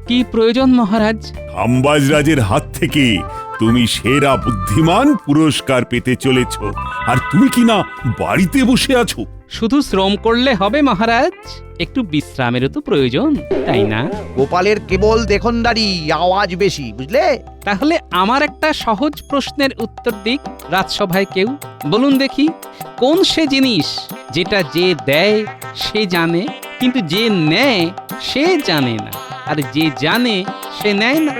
কি প্রয়োজন মহারাজ? খাম্বাজ রাজের হাত থেকে তুমি সেরা বুদ্ধিমান পুরস্কার পেতে চলেছ, আর তুমি কি না বাড়িতে বসে আছো? শুধু শ্রম করলে হবে মহারাজ, একটু বিশ্রামেরও তো প্রয়োজন, তাই না? গোপালের কেবল দেখনদারি, আওয়াজ বেশি, বুঝলে? তাহলে আমার একটা সহজ প্রশ্নের উত্তর দিক রাজসভায় কেউ। বলুন দেখি, কোন সে জিনিস যেটা যে দেয় সে জানে, কিন্তু যে নেয় সে জানে না, আর যে জানে সে নেয় না?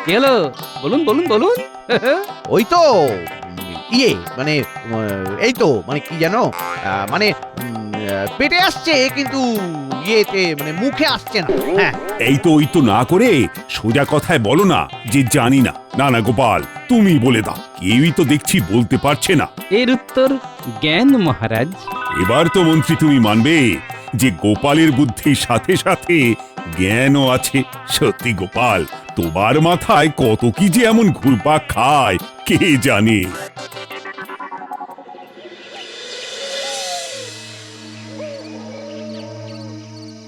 কি হলো? বলুন বলুন বলুন। ওই তো মানে এই তো মানে কি জানো, মানে পেটে আসছে কিন্তু ইয়েতে মানে মুখে আসছে না। হ্যাঁ, এই তো ওই তো না করে সোজা কথায় বলো না যে জানি না। না না গোপাল, তুমি বলে দাও, কেউই তো দেখছি বলতে পারছে না। এর উত্তর জ্ঞান মহারাজ। এবার তো মন্ত্রী তুমি মানবে যে গোপালের বুদ্ধির সাথে সাথে জ্ঞানও আছে। সত্যি গোপাল, তোমার মাথায় কত কি যে এমন ঘুরপাক খায় কে জানে।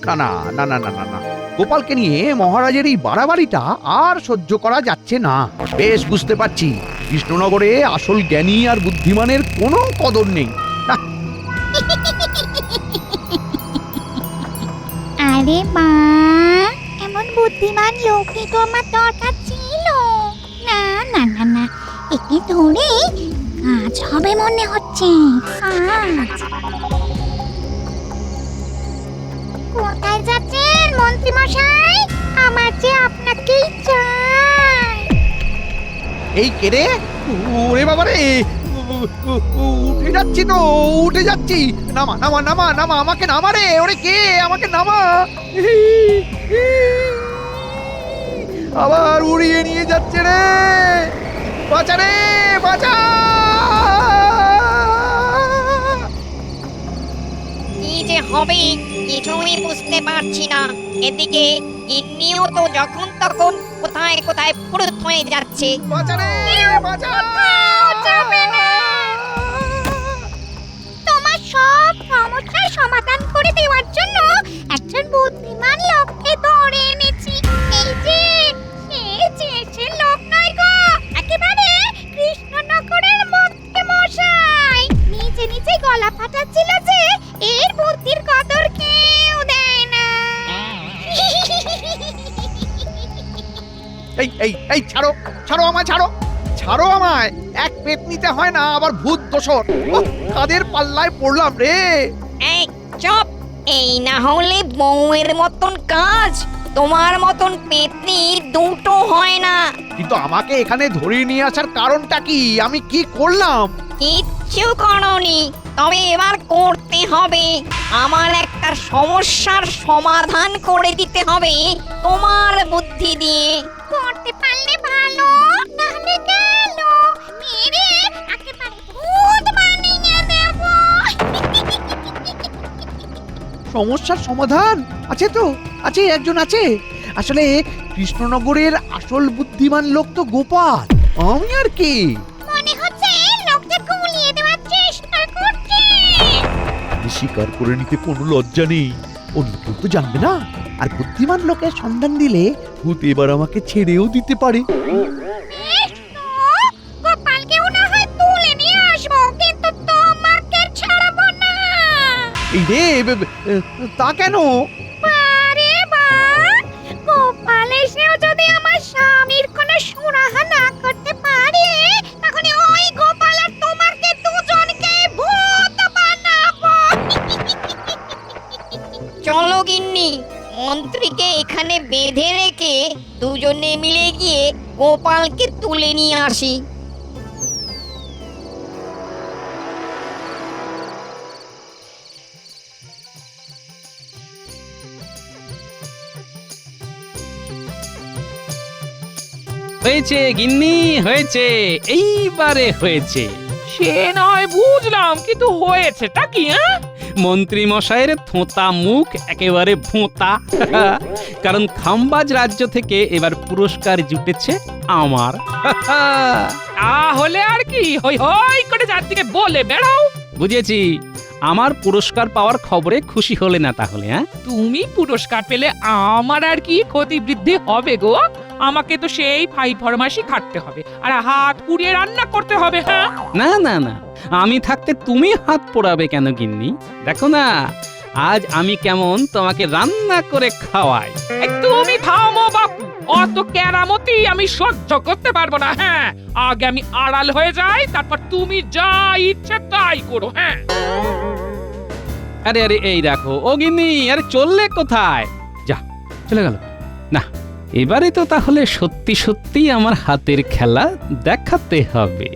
না না না না না না, গোপালকে নিয়ে মহারাজের এই বাড়াবাড়িটা আর সহ্য করা যাচ্ছে না। বেশ বুঝতে পারছি কৃষ্ণনগরে আসল জ্ঞানী আর বুদ্ধিমানের কোনো কদর নেই। আরে মা, এমন বুদ্ধিমান লোকই তো আমার দরকার ছিল। না না না না, একে ধরে কাজ হবে মনে হচ্ছে। কাজ কোথায় যাচ্ছেন মন্ত্রী মশাই? আমার যে আপনাকেই চাই। এই কেড়ে, ওরে বাবা রে, উঠে যাচ্ছি তো, উঠে যাচ্ছি। নামা নামা নামা নামা, আমাকে নামা রে। ওরে কে, আমাকে নামা। আবার উড়িয়ে নিয়ে যাচ্ছে রে। বাঁচা রে, বাঁচা। কি যে হবে কিছুই বুঝতে পারছি না। এদিকে গিন্নিও তো যখন তখন কোথায় কোথায় ফুরুত হয়ে যাচ্ছে। বাঁচা রে, বাঁচা। যাবে না। তোমার সব সমস্যার সমাধান করে দেওয়ার জন্য একজন বুদ্ধিমান লোককে ধরে এনেছি। এই যে সে লোক নয় গো, একেবারে কৃষ্ণনগরের মন্ত্রী মশাই। নিজে নিজে গলা ফাটাচ্ছিল যে এর বুদ্ধির কদর কেউ দেয় না। এই এই এই, ছাড়ো ছাড়ো আমায়, ছাড়ো ছাড়ো আমায়। এক পেট নিতে হয় না, আবার ভূত দোসর। কাদের পাল্লায় পড়লাম রে। এই চুপ! এই না হলে বউয়ের মতন কাজ, তোমার মতন পেতনি দুটো হয় না। কিন্তু আমাকে এখানে ধরে নিয়ে আসার কারণটা কি? আমি কি করলাম? কিচ্ছু করনি, তবে এবার করতে হবে। আমার একটা সমস্যার সমাধান করে দিতে হবে তোমার বুদ্ধি দিয়ে। করতে পারলে ভালো, নাহলে গেল মেরে একেবারে ভূত বানিয়ে দেব। সমস্যার সমাধান আছে তো, আছে, একজন আছে। আসলে কৃষ্ণনগরের আসল বুদ্ধিমান লোক তো গোপাল, আমি আর কি। মনে হচ্ছে লোকটা গুলিয়ে দেওয়ার চেষ্টা করছে। স্বীকার করে নিতে কোনো লজ্জা নেই। অন্য কেউ তো জানবে না, আর বুদ্ধিমান লোকের সন্ধান দিলে ভূত এবার আমাকে ছেড়েও দিতে পারে। বেশ তো, গোপালকেও না হয় তুলে নিয়ে আসবো, কিন্তু তোমাকে ছাড়বো না। এই রে, তা কেন? আরে বা, গোপাল এসেও যদি আমার স্বামীর কোনো সুরাহা না করতে পারে, তাহলে ওই গোপাল আর তোমাকে দুজনকে ভূত বানাবো। চলো গিন্নি, মন্ত্রীকে এখানে বেঁধে রেখে দুজনে মিলে গিয়ে গোপালকে তুলে নিয়ে আসি। হয়েছে গিন্নি, হয়েছে, এইবারে হয়েছে। সে নয় বুঝলাম, কিন্তু হয়েছেটা কি? মন্ত্রী মশাইয়ের থোঁতা মুখ একেবারে ভোঁতা। কারণ খাম্বাজ রাজ্য থেকে এবার পুরস্কার জুটেছে আমার। তাহলে আর কি, হই হই করে চারদিকে বলে বেড়াও। বুঝেছি, আমার পুরস্কার পাওয়ার খবরে খুশি হলে না তাহলে? হ্যাঁ, তুমি পুরস্কার পেলে আমার আর কি ক্ষতি বৃদ্ধি হবে গো? আমাকে তো সেই ভাই ফরমাসি খাটতে হবে আর হাত পুড়িয়ে রান্না করতে হবে। হ্যাঁ, না না না, আমি থাকতে তুমি হাত পোড়াবে কেন গিন্নি? দেখো না, আজ আমি কেমন তোমাকে রান্না করে খাওয়াই। এই তুমি থামো বাপু, অত কেরামতি আমি সহ্য করতে পারবো না। হ্যাঁ, আগে আমি আড়াল হয়ে যাই, তারপর তুমি যা ইচ্ছে তাই করো। হ্যাঁ, আরে আরে, এই দেখো ও গিন্নি, আরে চললে কোথায়? যা, চলে গেল। না, এবারে তো তাহলে সত্যি সত্যি আমার হাতের খেলা দেখাতে হবে।